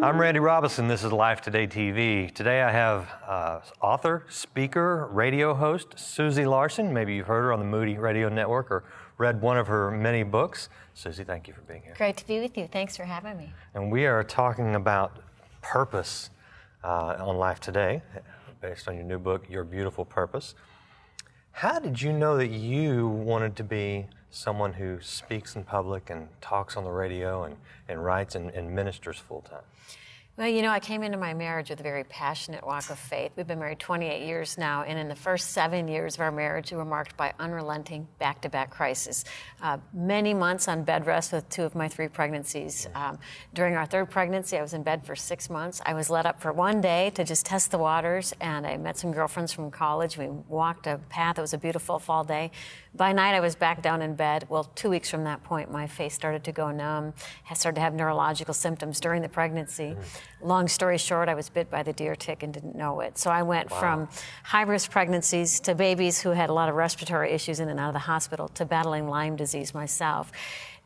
I'm Randy Robinson. This is Life Today TV. Today I have author, speaker, radio host, Susie Larson. Maybe you've heard her on the Moody Radio Network or read one of her many books. Susie, thank you for being here. Great to be with you. Thanks for having me. And we are talking about purpose on Life Today, based on your new book, Your Beautiful Purpose. How did you know that you wanted to be someone who speaks in public and talks on the radio and writes and ministers full time? Well, you know, I came into my marriage with a very passionate walk of faith. We've been married 28 years now, and in the first 7 years of our marriage, we were marked by unrelenting back-to-back crises. Many months on bed rest with 2 of my 3 pregnancies. During our 3rd pregnancy, I was in bed for 6 months. I was let up for 1 day to just test the waters, and I met some girlfriends from college. We walked a path. It was a beautiful fall day. By night, I was back down in bed. Well, 2 weeks from that point, my face started to go numb. I started to have neurological symptoms during the pregnancy. Long story short, I was bit by the deer tick and didn't know it. So I went from high-risk pregnancies to babies who had a lot of respiratory issues in and out of the hospital to battling Lyme disease myself.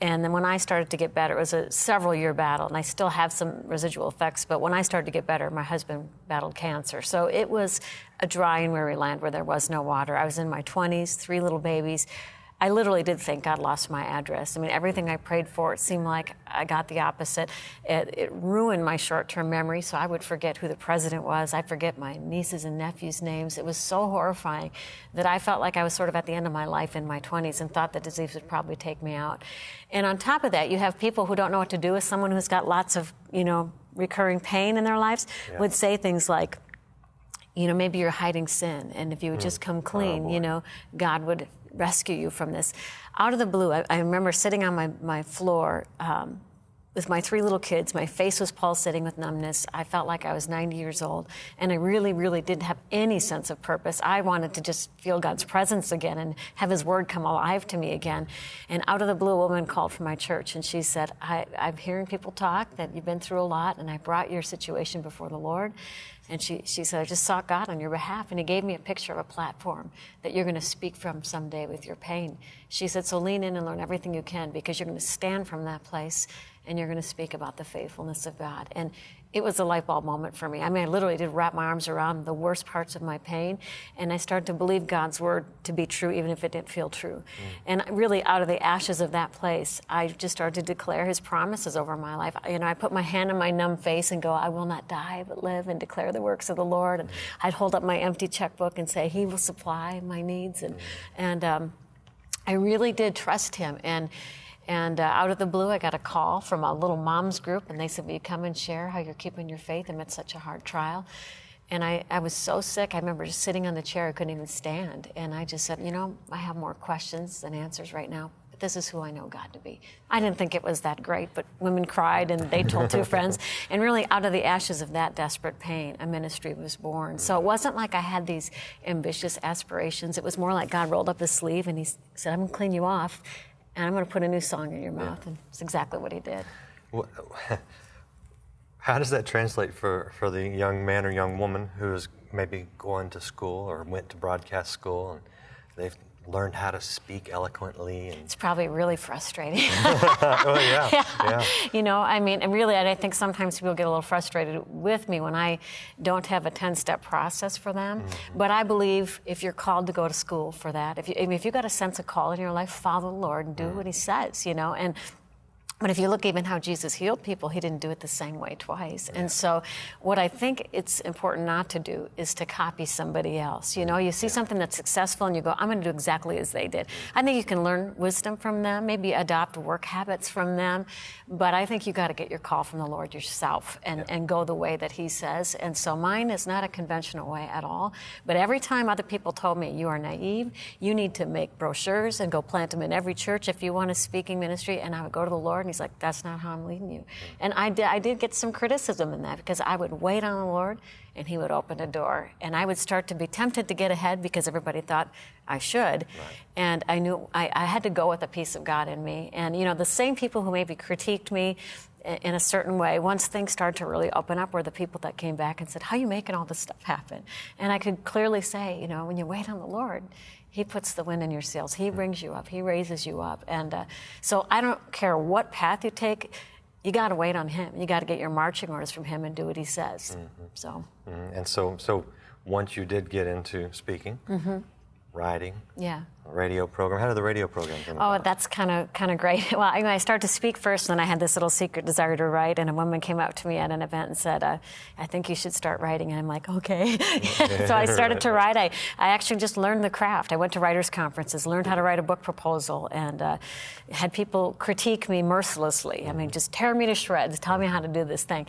And then when I started to get better, it was a several-year battle, and I still have some residual effects, but when I started to get better, my husband battled cancer. So it was a dry and weary land where there was no water. I was in my 20s, 3 little babies. I literally did think God lost my address. I mean, everything I prayed for, it seemed like I got the opposite. It ruined my short-term memory, so I would forget who the president was. I'd forget my nieces and nephews' names. It was so horrifying that I felt like I was sort of at the end of my life in my 20s and thought the disease would probably take me out. And on top of that, you have people who don't know what to do with someone who's got lots of, recurring pain in their lives, would say things like, maybe you're hiding sin, and if you would just come clean, God would rescue you from this. Out of the blue, I remember sitting on my floor with my 3 little kids. My face was pulsating with numbness. I felt like I was 90 years old, and I really, really didn't have any sense of purpose. I wanted to just feel God's presence again and have His Word come alive to me again. And out of the blue, a woman called from my church, and she said, I'm hearing people talk that you've been through a lot, and I brought your situation before the Lord. And she said, I just sought God on your behalf, and He gave me a picture of a platform that you're going to speak from someday with your pain. She said, so lean in and learn everything you can, because you're going to stand from that place, and you're going to speak about the faithfulness of God. And it was a light bulb moment for me. I mean, I literally did wrap my arms around the worst parts of my pain, and I started to believe God's Word to be true, even if it didn't feel true. And really, out of the ashes of that place, I just started to declare His promises over my life. I put my hand on my numb face and go, I will not die, but live and declare the works of the Lord. And I'd hold up my empty checkbook and say, He will supply my needs. And I really did trust Him. And out of the blue, I got a call from a little mom's group, and they said, will you come and share how you're keeping your faith amid such a hard trial? And I was so sick. I remember just sitting on the chair. I couldn't even stand. And I just said, I have more questions than answers right now, but this is who I know God to be. I didn't think it was that great, but women cried, and they told 2 friends. And really, out of the ashes of that desperate pain, a ministry was born. So it wasn't like I had these ambitious aspirations. It was more like God rolled up His sleeve, and He said, I'm going to clean you off, and I'm going to put a new song in your mouth. And it's exactly what He did. How does that translate for the young man or young woman who is maybe going to school or went to broadcast school, and they've learned how to speak eloquently? And... It's probably really frustrating. Oh, yeah. And really, I think sometimes people get a little frustrated with me when I don't have a 10-step process for them. Mm-hmm. But I believe if you're called to go to school for that, if you've got a sense of call in your life, follow the Lord and do what He says, But if you look even how Jesus healed people, He didn't do it the same way twice. And so what I think it's important not to do is to copy somebody else. You see something that's successful and you go, I'm going to do exactly as they did. I think you can learn wisdom from them, maybe adopt work habits from them, but I think you got to get your call from the Lord yourself and go the way that He says. And so mine is not a conventional way at all. But every time other people told me, you are naive, you need to make brochures and go plant them in every church if you want a speaking ministry, and I would go to the Lord, and He's like, that's not how I'm leading you. And I did get some criticism in that, because I would wait on the Lord and He would open a door. And I would start to be tempted to get ahead because everybody thought I should. Right. And I knew I had to go with a piece of God in me. And, the same people who maybe critiqued me in a certain way, once things started to really open up, were the people that came back and said, how are you making all this stuff happen? And I could clearly say, when you wait on the Lord, He puts the wind in your sails. He brings you up. He raises you up. And so I don't care what path you take. you got to wait on him. You got to get your marching orders from him and do what he says. So. And so once you did get into speaking, writing, radio program, how did the radio program come about? That's kind of great. Well, I started to speak first, and then I had this little secret desire to write, and a woman came up to me at an event and said, I think you should start writing. And I'm like, okay. So I started to write. I actually just learned the craft. I went to writers' conferences, learned how to write a book proposal, and had people critique me mercilessly. I mean, just tear me to shreds, tell me how to do this thing.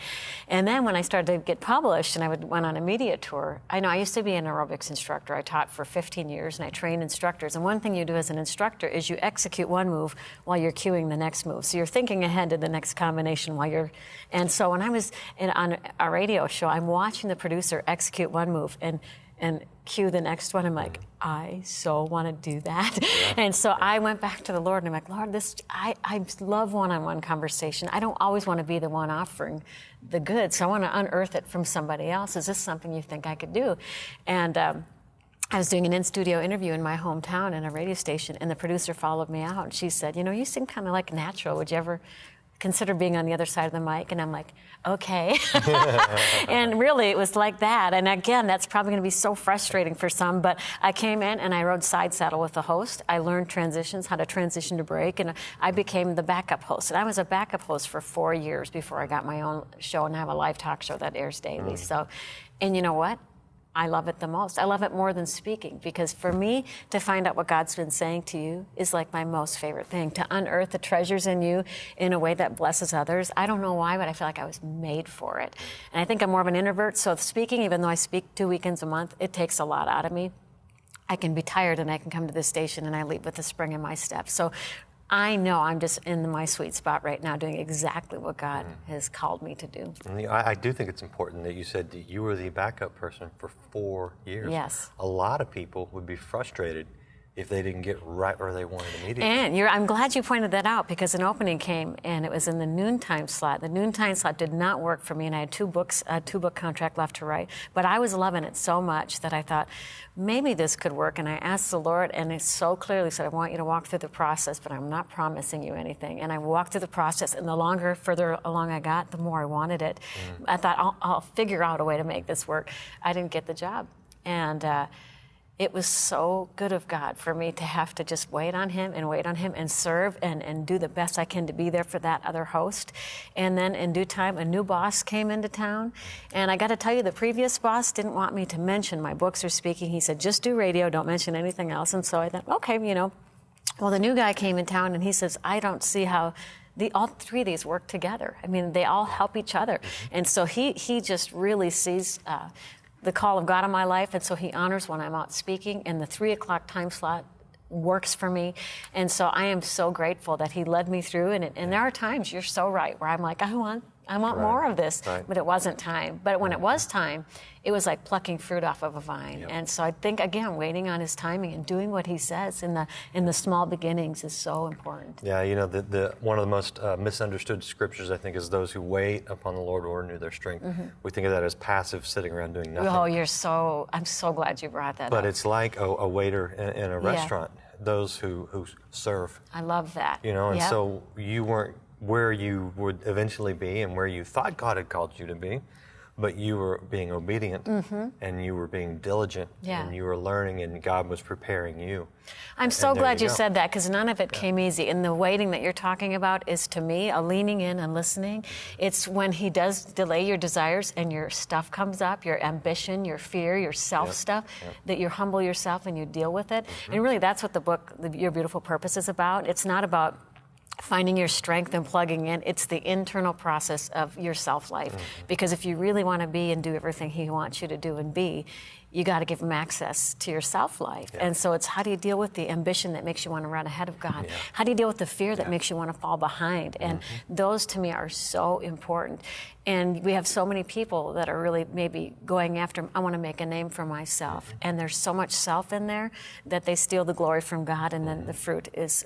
And then when I started to get published and I went on a media tour, I used to be an aerobics instructor. I taught for 15 years, and I trained instructors. And one thing you do as an instructor is you execute one move while you're cueing the next move. So you're thinking ahead to the next combination while you're... And so when I was on a radio show, I'm watching the producer execute one move and cue the next one. I'm like, I so want to do that. And so I went back to the Lord, and I'm like, Lord, I love one-on-one conversation. I don't always want to be the one offering the goods. So I want to unearth it from somebody else. Is this something you think I could do? And I was doing an in-studio interview in my hometown in a radio station, and the producer followed me out, and she said, you seem kind of like natural. Would you ever consider being on the other side of the mic? And I'm like, okay. And really, it was like that. And again, that's probably going to be so frustrating for some, but I came in and I rode side saddle with the host. I learned transitions, how to transition to break, and I became the backup host. And I was a backup host for 4 years before I got my own show, and I have a live talk show that airs daily. So, and you know what? I love it the most. I love it more than speaking, because for me to find out what God's been saying to you is like my most favorite thing. To unearth the treasures in you in a way that blesses others. I don't know why, but I feel like I was made for it. And I think I'm more of an introvert, so speaking, even though I speak 2 weekends a month, it takes a lot out of me. I can be tired and I can come to this station and I leave with a spring in my step. So I know I'm just in my sweet spot right now doing exactly what God has called me to do. And I do think it's important that you said that you were the backup person for 4 years. Yes. A lot of people would be frustrated if they didn't get right where they wanted immediately. And I'm glad you pointed that out, because an opening came and it was in the noontime slot. The noontime slot did not work for me, and I had 2 books, a 2-book contract left to write. But I was loving it so much that I thought, maybe this could work. And I asked the Lord, and it so clearly said, I want you to walk through the process, but I'm not promising you anything. And I walked through the process, and the further along I got, the more I wanted it. I thought, I'll figure out a way to make this work. I didn't get the job. And it was so good of God for me to have to just wait on him and serve and do the best I can to be there for that other host. And then in due time, a new boss came into town. And I got to tell you, the previous boss didn't want me to mention my books or speaking. He said, just do radio, don't mention anything else. And so I thought, okay, Well, the new guy came in town and he says, I don't see how all 3 of these work together. I mean, they all help each other. And so he just really sees the call of God in my life, and so he honors when I'm out speaking, and the 3 o'clock time slot works for me. And so I am so grateful that he led me through, and there are times, you're so right, where I'm like, I want more of this, but it wasn't time. But when it was time, it was like plucking fruit off of a vine. And so I think, again, waiting on his timing and doing what he says in the small beginnings is so important. Yeah, the one of the most misunderstood scriptures, I think, is those who wait upon the Lord will renew their strength. We think of that as passive, sitting around doing nothing. Oh, I'm so glad you brought that up. But it's like a waiter in a restaurant, those who serve. I love that. And so you weren't where you would eventually be and where you thought God had called you to be, but you were being obedient and you were being diligent and you were learning, and God was preparing you. I'm so glad you said that, because none of it came easy. And the waiting that you're talking about is, to me, a leaning in and listening. It's when he does delay your desires and your stuff comes up, your ambition, your fear, your self stuff, that you humble yourself and you deal with it. And really, that's what the book, Your Beautiful Purpose, is about. It's not about finding your strength and plugging in. It's the internal process of your self-life. Because if you really want to be and do everything he wants you to do and be, you got to give him access to your self-life. And so it's, how do you deal with the ambition that makes you want to run ahead of God? How do you deal with the fear that makes you want to fall behind? And those, to me, are so important. And we have so many people that are really maybe going after, I want to make a name for myself. And there's so much self in there that they steal the glory from God, and then the fruit is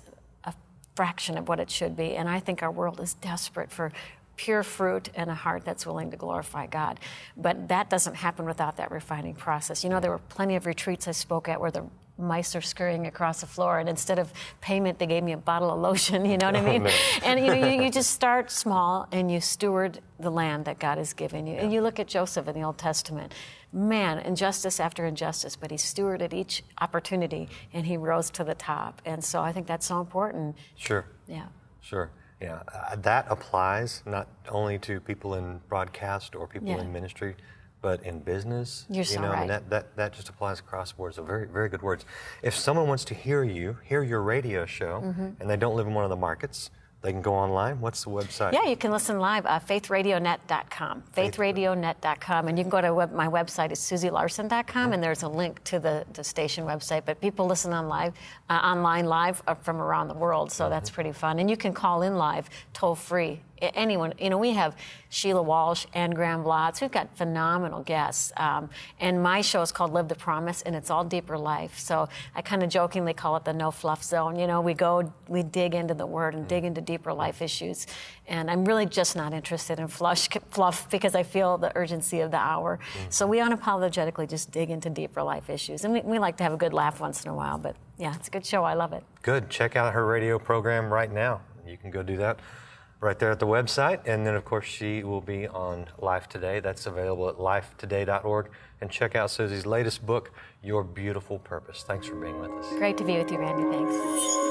fraction of what it should be. And I think our world is desperate for pure fruit and a heart that's willing to glorify God. But that doesn't happen without that refining process. There were plenty of retreats I spoke at where the mice are scurrying across the floor, and instead of payment, they gave me a bottle of lotion, you know what I mean? And you just start small, and you steward the land that God has given you. And you look at Joseph in the Old Testament. Man, injustice after injustice, but he stewarded each opportunity, and he rose to the top. And so I think that's so important. Sure. Yeah. Sure. Yeah. That applies not only to people in broadcast or people in ministry, but in business. You're so right. I mean, that just applies across the board. So very, very good words. If someone wants to hear your radio show, and they don't live in one of the markets, they can go online. What's the website? Yeah, you can listen live, faithradionet.com, faithradionet.com. And you can go to my website is susielarson.com, and there's a link to the station website. But people listen online live from around the world, so that's pretty fun. And you can call in live, toll free. Anyone, we have Sheila Walsh and Graham Blotz. We've got phenomenal guests. And my show is called Live the Promise, and it's all deeper life. So I kind of jokingly call it the no fluff zone. We dig into the Word and dig into deeper life issues. And I'm really just not interested in fluff because I feel the urgency of the hour. So we unapologetically just dig into deeper life issues. And we like to have a good laugh once in a while. But yeah, it's a good show. I love it. Good. Check out her radio program right now. You can go do that right there at the website. And then, of course, she will be on Life Today. That's available at lifetoday.org. And check out Susie's latest book, Your Beautiful Purpose. Thanks for being with us. Great to be with you, Randy. Thanks.